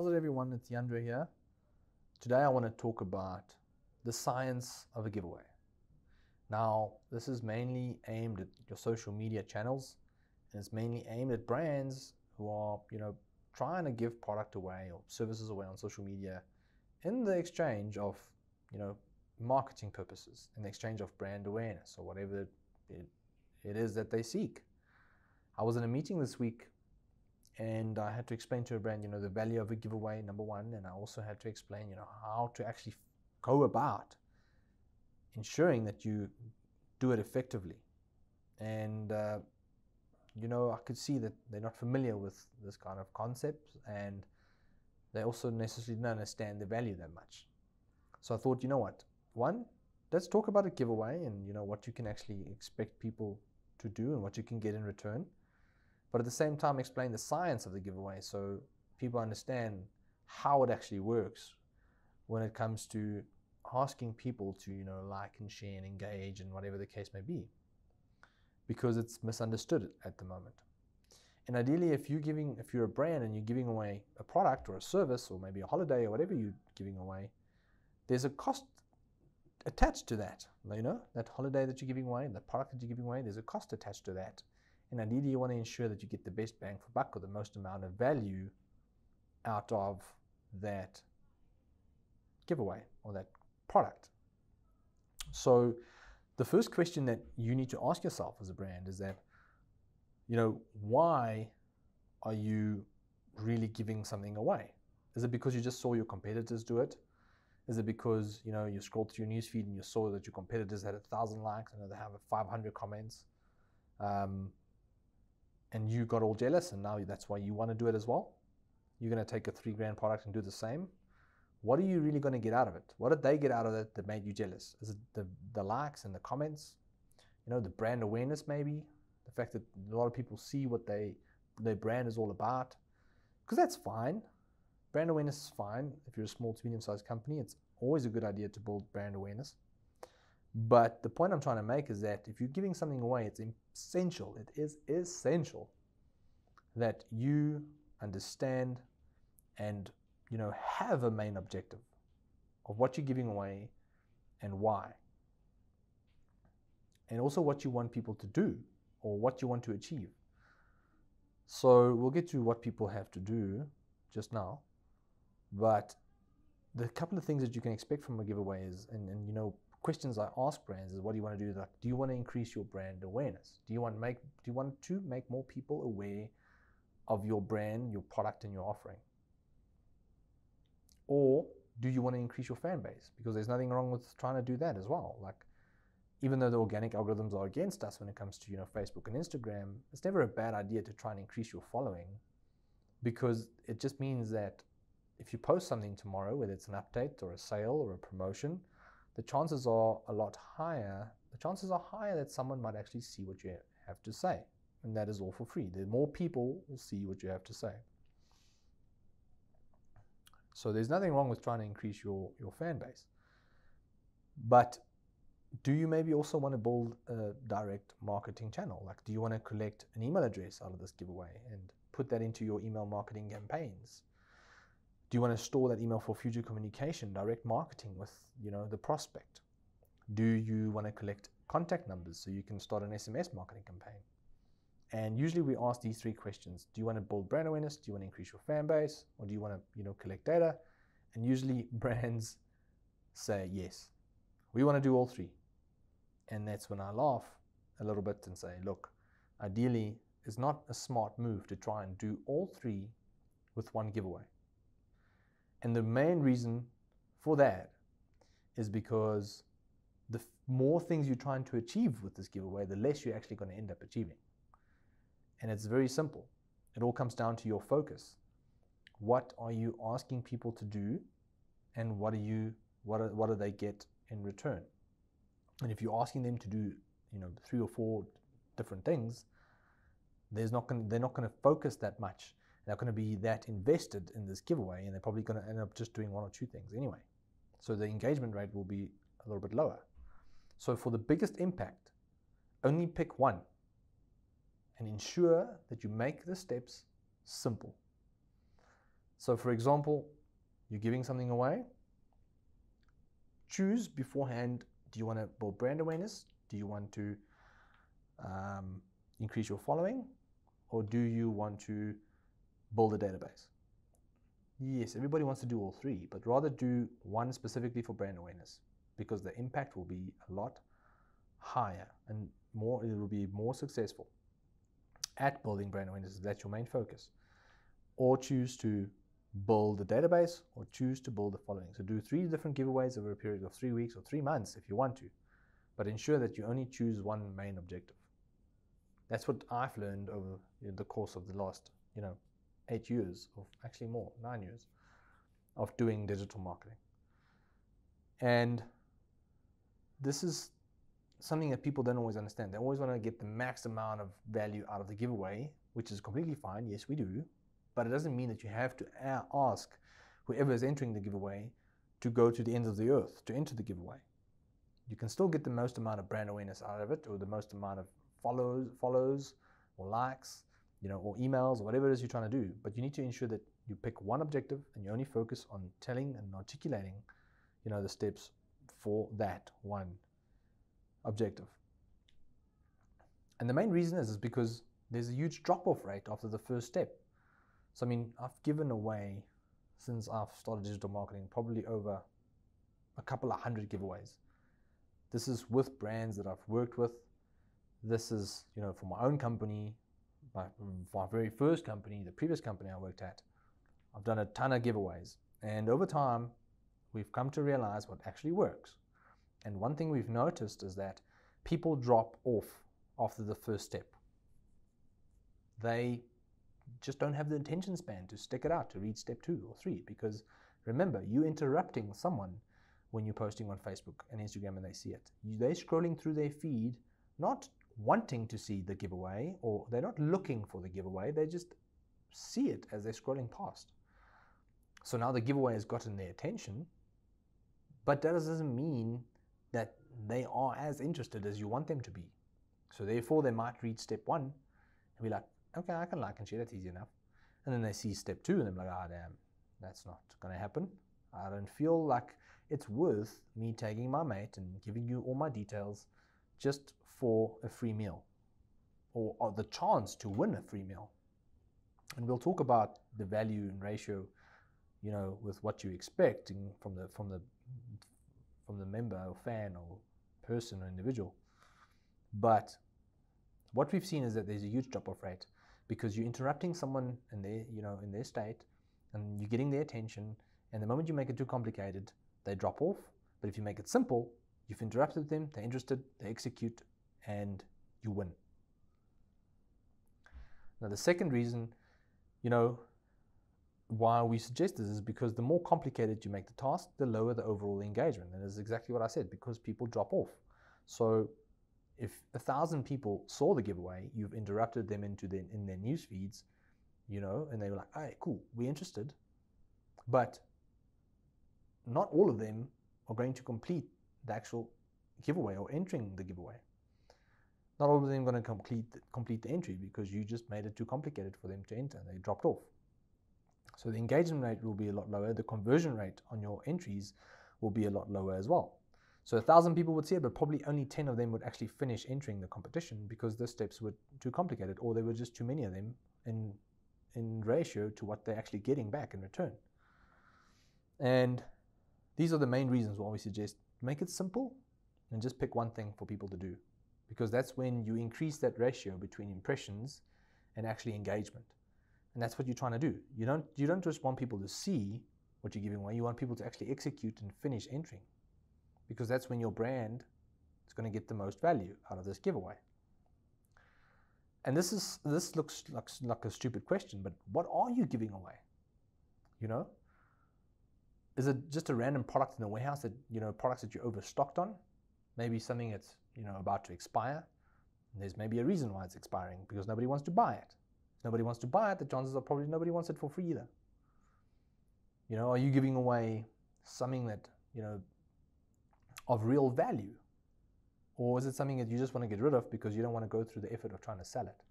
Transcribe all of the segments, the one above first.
How's it, everyone? It's Yandra here. Today I want to talk about the science of a giveaway. Now, this is mainly aimed at your social media channels, and it's mainly aimed at brands who are, trying to give product away or services away on social media in the exchange of, marketing purposes, in the exchange of brand awareness or whatever it is that they seek. I was in a meeting this week and I had to explain to a brand, the value of a giveaway, number one, and I also had to explain, how to actually go about ensuring that you do it effectively. And, I could see that they're not familiar with this kind of concept, and they also necessarily don't understand the value that much. So I thought, one, let's talk about a giveaway and, what you can actually expect people to do and what you can get in return. But at the same time, explain the science of the giveaway so people understand how it actually works when it comes to asking people to, like and share and engage and whatever the case may be, because it's misunderstood at the moment. And ideally, if you're a brand and you're giving away a product or a service or maybe a holiday or whatever you're giving away, there's a cost attached to that. That holiday that you're giving away, that product that you're giving away, there's a cost attached to that. And ideally, you want to ensure that you get the best bang for buck or the most amount of value out of that giveaway or that product. So the first question that you need to ask yourself as a brand is that, why are you really giving something away? Is it because you just saw your competitors do it? Is it because, you scrolled through your newsfeed and you saw that your competitors had 1,000 likes and they have 500 comments? And you got all jealous and now that's why you want to do it as well? You're going to take a $3,000 product and do the same? What are you really going to get out of it? What did they get out of it that made you jealous? Is it the likes and the comments? The brand awareness maybe? The fact that a lot of people see what their brand is all about? Because that's fine. Brand awareness is fine. If you're a small to medium-sized company, it's always a good idea to build brand awareness. But the point I'm trying to make is that if you're giving something away, it's essential. It is essential that you understand and, have a main objective of what you're giving away and why. And also what you want people to do or what you want to achieve. So we'll get to what people have to do just now. But the couple of things that you can expect from a giveaway is, and questions I ask brands is, what do you want to do? Like, do you want to increase your brand awareness? Do you want to make more people aware of your brand, your product, and your offering? Or do you want to increase your fan base? Because there's nothing wrong with trying to do that as well. Like, even though the organic algorithms are against us when it comes to Facebook and Instagram, it's never a bad idea to try and increase your following, because it just means that if you post something tomorrow, whether it's an update or a sale or a promotion, the chances are higher that someone might actually see what you have to say. And that is all for free. The more people will see what you have to say. So there's nothing wrong with trying to increase your fan base. But do you maybe also want to build a direct marketing channel? Like, do you want to collect an email address out of this giveaway and put that into your email marketing campaigns? Do you want to store that email for future communication, direct marketing with, the prospect? Do you want to collect contact numbers so you can start an SMS marketing campaign? And usually we ask these three questions. Do you want to build brand awareness? Do you want to increase your fan base? Or do you want to, collect data? And usually brands say yes. We want to do all three. And that's when I laugh a little bit and say, look, ideally, it's not a smart move to try and do all three with one giveaway. And the main reason for that is because the more things you're trying to achieve with this giveaway, the less you're actually going to end up achieving. And it's very simple. It all comes down to your focus. What are you asking people to do, and what do they get in return? And if you're asking them to do, 3 or 4 different things, they're not going to focus that much. They're not going to be that invested in this giveaway, and they're probably going to end up just doing 1 or 2 things anyway. So the engagement rate will be a little bit lower. So for the biggest impact, only pick one and ensure that you make the steps simple. So for example, you're giving something away. Choose beforehand, do you want to build brand awareness? Do you want to increase your following? Or do you want to build a database? Yes, everybody wants to do all three, but rather do one specifically for brand awareness, because the impact will be a lot higher and more, it will be more successful at building brand awareness. That's your main focus. Or choose to build a database, or choose to build a following. So do 3 different giveaways over a period of 3 weeks or 3 months if you want to, but ensure that you only choose one main objective. That's what I've learned over the course of the last 8 years, or actually more, 9 years of doing digital marketing. And this is something that people don't always understand. They always want to get the max amount of value out of the giveaway, which is completely fine. Yes, we do. But it doesn't mean that you have to ask whoever is entering the giveaway to go to the ends of the earth to enter the giveaway. You can still get the most amount of brand awareness out of it, or the most amount of follows or likes, or emails, or whatever it is you're trying to do. But you need to ensure that you pick one objective and you only focus on telling and articulating, the steps for that one objective. And the main reason is because there's a huge drop-off rate after the first step. So I've given away, since I've started digital marketing, probably over a couple of 100 giveaways. This is with brands that I've worked with. This is, for my own company, my very first company, the previous company I worked at. I've done a ton of giveaways. And over time, we've come to realize what actually works. And one thing we've noticed is that people drop off after the first step. They just don't have the attention span to stick it out, to read step 2 or 3. Because remember, you're interrupting someone when you're posting on Facebook and Instagram and they see it. They're scrolling through their feed, not wanting to see the giveaway, or they're not looking for the giveaway, they just see it as they're scrolling past. So now the giveaway has gotten their attention, but that doesn't mean that they are as interested as you want them to be. So therefore they might read step 1 and be like, okay, I can like and share, that's easy enough. And then they see step 2 and they're like, damn, that's not going to happen. I don't feel like it's worth me taking my mate and giving you all my details just for a free meal, or the chance to win a free meal. And we'll talk about the value and ratio, with what you expect from the member or fan or person or individual. But what we've seen is that there's a huge drop-off rate, because you're interrupting someone in their state, and you're getting their attention. And the moment you make it too complicated, they drop off. But if you make it simple, you've interrupted them, they're interested, they execute, and you win. Now, the second reason, why we suggest this is because the more complicated you make the task, the lower the overall engagement. And that's exactly what I said, because people drop off. So if 1,000 people saw the giveaway, you've interrupted them in their news feeds, and they were like, hey, cool, we're interested. But not all of them are going to complete the actual giveaway or entering the giveaway. Not all of them are going to complete the entry, because you just made it too complicated for them to enter. They dropped off. So the engagement rate will be a lot lower. The conversion rate on your entries will be a lot lower as well. So 1,000 people would see it, but probably only 10 of them would actually finish entering the competition, because the steps were too complicated, or there were just too many of them in ratio to what they're actually getting back in return. And these are the main reasons why we suggest make it simple and just pick one thing for people to do, because that's when you increase that ratio between impressions and actually engagement. And that's what you're trying to do. You don't just want people to see what you're giving away. You want people to actually execute and finish entering, because that's when your brand is going to get the most value out of this giveaway. And this looks like a stupid question, but what are you giving away? Is it just a random product in the warehouse that, products that you're overstocked on? Maybe something that's, about to expire. And there's maybe a reason why it's expiring, because nobody wants to buy it. If nobody wants to buy it, the chances are probably nobody wants it for free either. Are you giving away something that, of real value? Or is it something that you just want to get rid of because you don't want to go through the effort of trying to sell it?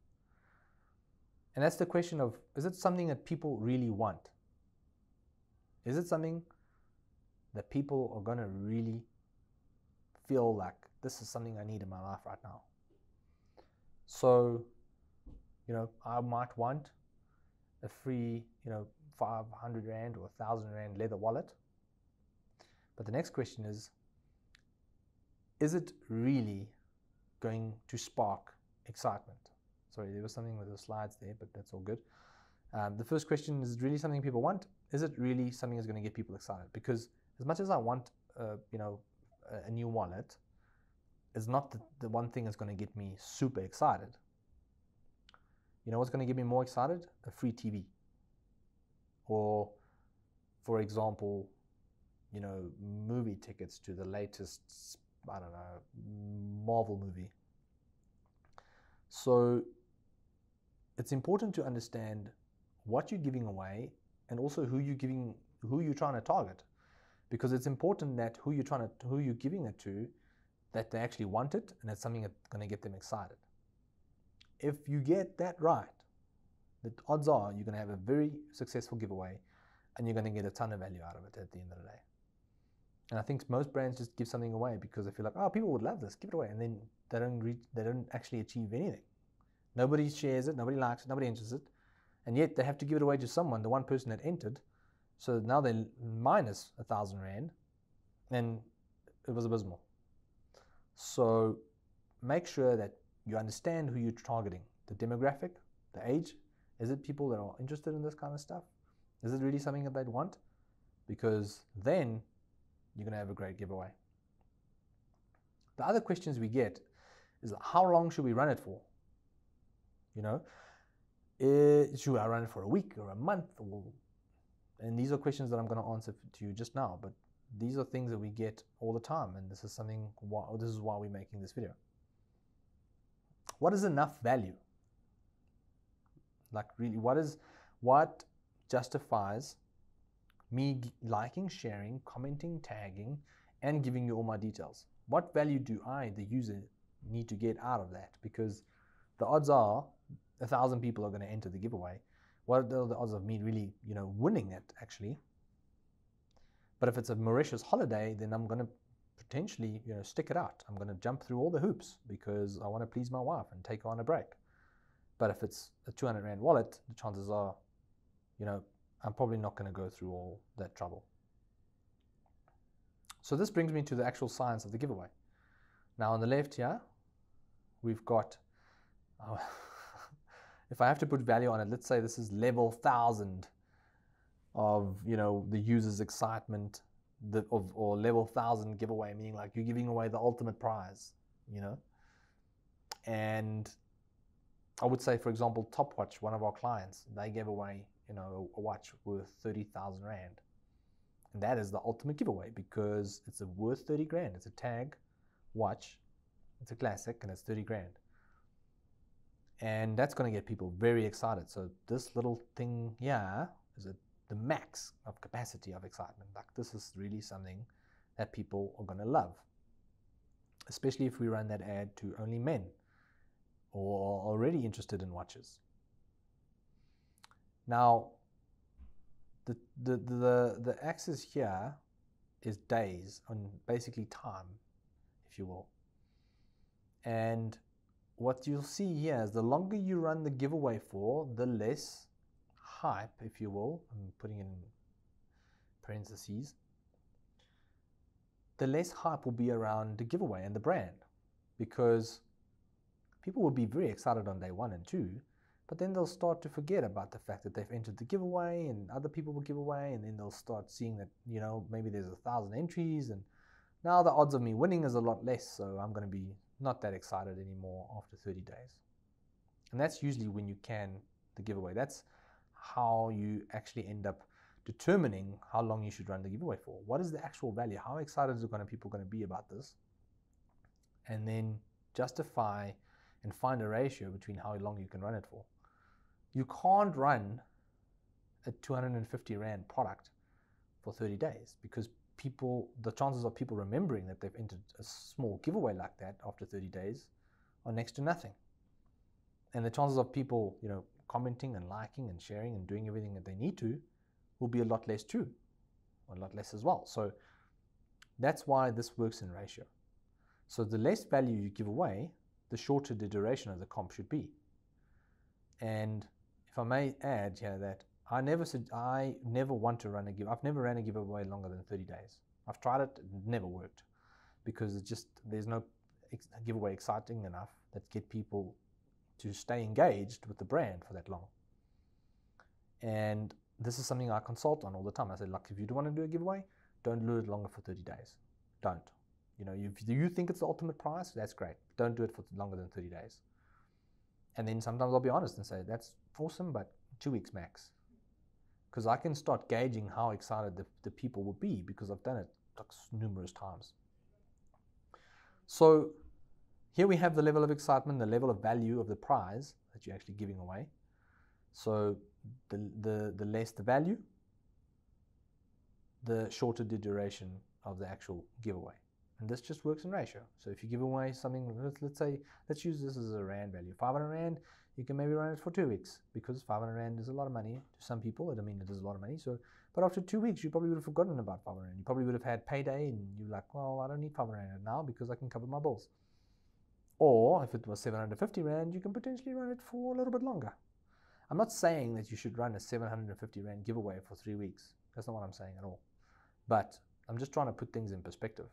And that's the question of, is it something that people really want? Is it something that people are going to really feel like this is something I need in my life right now? So, I might want a free, 500 Rand or 1,000 Rand leather wallet. But the next question is it really going to spark excitement? Sorry, there was something with the slides there, but that's all good. The first question is really something people want. Is it really something that's going to get people excited? Because as much as I want, a new wallet, it's not the one thing that's going to get me super excited. You know what's going to get me more excited? A free TV. Or, for example, movie tickets to the latest, Marvel movie. So it's important to understand what you're giving away and also who you're trying to target, because it's important that who you're giving it to, that they actually want it and it's something that's going to get them excited. If you get that right, the odds are you're going to have a very successful giveaway and you're going to get a ton of value out of it at the end of the day. And I think most brands just give something away because they feel like, oh, people would love this, give it away, and then they don't actually achieve anything. Nobody shares it, nobody likes it, nobody enters it, and yet they have to give it away to someone, the one person that entered. So now they're minus 1,000 Rand, and it was abysmal. So make sure that you understand who you're targeting, the demographic, the age. Is it people that are interested in this kind of stuff? Is it really something that they'd want? Because then you're going to have a great giveaway. The other questions we get is, how long should we run it for? Should I run it for a week or a month? And these are questions that I'm going to answer to you just now, but these are things that we get all the time, and this is why we're making this video. What is enough value? Like, really, what justifies me liking, sharing, commenting, tagging, and giving you all my details? What value do I, the user, need to get out of that? Because the odds are 1,000 people are going to enter the giveaway. What are the odds of me really, winning it, actually? But if it's a Mauritius holiday, then I'm going to potentially, stick it out. I'm going to jump through all the hoops because I want to please my wife and take her on a break. But if it's a 200 Rand wallet, the chances are, I'm probably not going to go through all that trouble. So this brings me to the actual science of the giveaway. Now on the left here, we've got, if I have to put value on it, let's say this is level 1,000 of, the user's excitement, or level 1,000 giveaway, meaning like you're giving away the ultimate prize, And I would say, for example, Topwatch, one of our clients, they gave away, a watch worth 30,000 Rand. And that is the ultimate giveaway because it's worth 30 grand. It's a tag watch. It's a classic and it's 30 grand. And that's going to get people very excited. So this little thing here is the max of capacity of excitement. Like, this is really something that people are going to love, especially if we run that ad to only men or are already interested in watches. Now, the axis here is days, on basically time, if you will. And what you'll see here is the longer you run the giveaway for, the less hype, if you will, I'm putting in parentheses, the less hype will be around the giveaway and the brand, because people will be very excited on day 1 and 2, but then they'll start to forget about the fact that they've entered the giveaway and other people will give away, and then they'll start seeing that, maybe there's 1,000 entries and now the odds of me winning is a lot less, so I'm going to be not that excited anymore after 30 days. And that's usually when you can the giveaway. That's how you actually end up determining how long you should run the giveaway for. What is the actual value? How excited are people going to be about this? And then justify and find a ratio between how long you can run it for. You can't run a 250 Rand product for 30 days because the chances of people remembering that they've entered a small giveaway like that after 30 days are next to nothing. And the chances of people, commenting and liking and sharing and doing everything that they need to will be a lot less too. a lot less as well. So that's why this works in ratio. So the less value you give away, the shorter the duration of the comp should be. And if I may add here that I never want to run a give. I've never ran a giveaway longer than 30 days. I've tried it never worked, because there's no giveaway exciting enough that get people to stay engaged with the brand for that long. And this is something I consult on all the time. I say, look, if you do want to do a giveaway, don't do it longer for 30 days. Don't. If you think it's the ultimate price, that's great. Don't do it for longer than 30 days. And then sometimes I'll be honest and say, that's awesome, but 2 weeks max. Because I can start gauging how excited the people will be, because I've done it numerous times. So here we have the level of excitement, the level of value of the prize that you're actually giving away. So the less the value, the shorter the duration of the actual giveaway. And this just works in ratio. So if you give away something, let's use this as a rand value. 500 rand, you can maybe run it for 2 weeks, because 500 rand is a lot of money to some people. I mean, it is a lot of money. But after 2 weeks, you probably would have forgotten about 500 rand. You probably would have had payday, and you're like, well, I don't need 500 rand now because I can cover my bills. Or if it was 750 rand, you can potentially run it for a little bit longer. I'm not saying that you should run a 750 rand giveaway for 3 weeks. That's not what I'm saying at all. But I'm just trying to put things in perspective.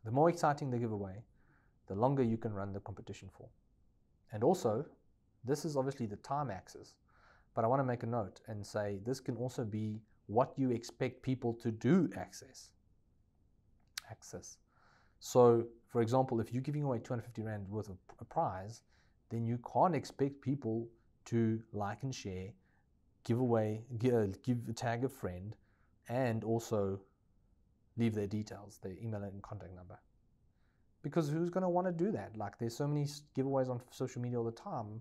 The more exciting the giveaway, the longer you can run the competition for. And also, this is obviously the time axis, but I want to make a note and say this can also be what you expect people to do access. So, for example, if you're giving away 250 rand worth of a prize, then you can't expect people to like and share, give away, tag a friend, and also leave their details, their email and contact number. Because who's going to want to do that? Like, there's so many giveaways on social media all the time,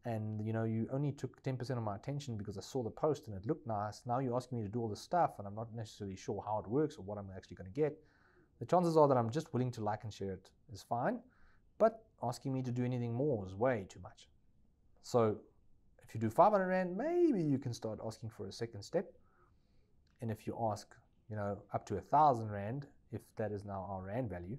and you only took 10% of my attention because I saw the post and it looked nice. Now you're asking me to do all this stuff, and I'm not necessarily sure how it works or what I'm actually going to get. The chances are that I'm just willing to like and share it is fine, but asking me to do anything more is way too much. So if you do 500 rand, maybe you can start asking for a second step. And if you ask, up to 1,000 rand, if that is now our rand value,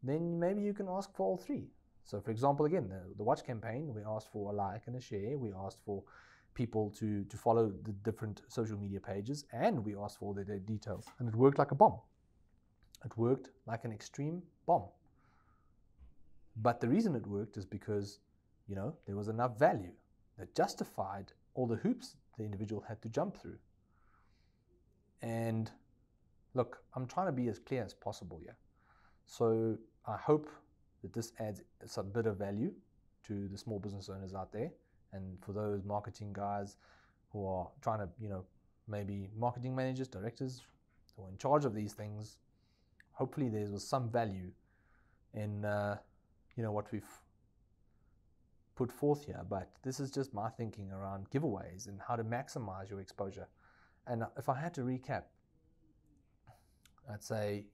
then maybe you can ask for all three. So for example, again, the watch campaign, we asked for a like and a share, we asked for people to follow the different social media pages, and we asked for their details, and it worked like a bomb. It worked like an extreme bomb. But the reason it worked is because, there was enough value that justified all the hoops the individual had to jump through. And look, I'm trying to be as clear as possible here. So I hope that this adds some bit of value to the small business owners out there, and for those marketing guys who are trying to, maybe marketing managers, directors who are in charge of these things. Hopefully there was some value in what we've put forth here. But this is just my thinking around giveaways and how to maximize your exposure. And if I had to recap, I'd say,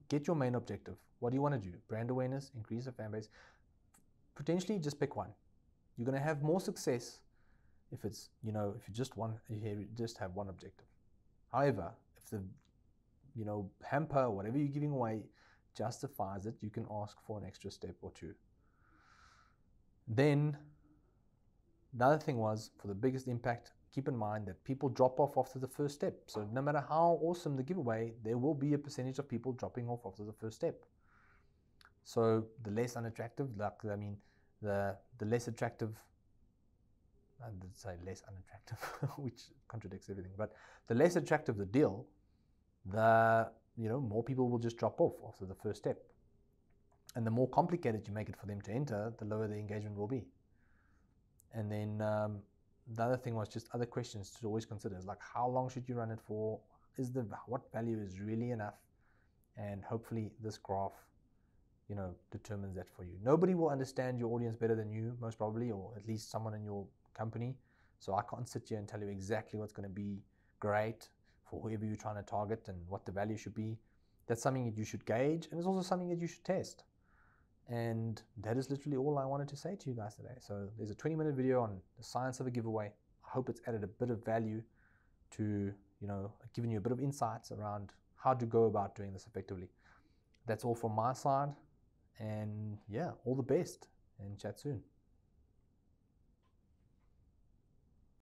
get your main objective. What do you want to do? Brand awareness, increase the fan base. Potentially just pick one. You're going to have more success if it's, if you just have one objective. However, if the, hamper, whatever you're giving away justifies it, you can ask for an extra step or two. Then, another thing was, for the biggest impact, keep in mind that people drop off after the first step. So no matter how awesome the giveaway, there will be a percentage of people dropping off after the first step. So the less unattractive, the less attractive, I did say less unattractive, which contradicts everything, but the less attractive the deal, the more people will just drop off after the first step. And the more complicated you make it for them to enter, the lower the engagement will be. And then the other thing was just other questions to always consider, is like, how long should you run it for? What value is really enough? And hopefully this graph, determines that for you. Nobody will understand your audience better than you, most probably, or at least someone in your company. So I can't sit here and tell you exactly what's going to be great for whoever you're trying to target and what the value should be. That's something that you should gauge, and it's also something that you should test. And that is literally all I wanted to say to you guys today. So there's a 20-minute video on the science of a giveaway. I hope it's added a bit of value to given you a bit of insights around how to go about doing this effectively. That's all from my side. And yeah, all the best and chat soon.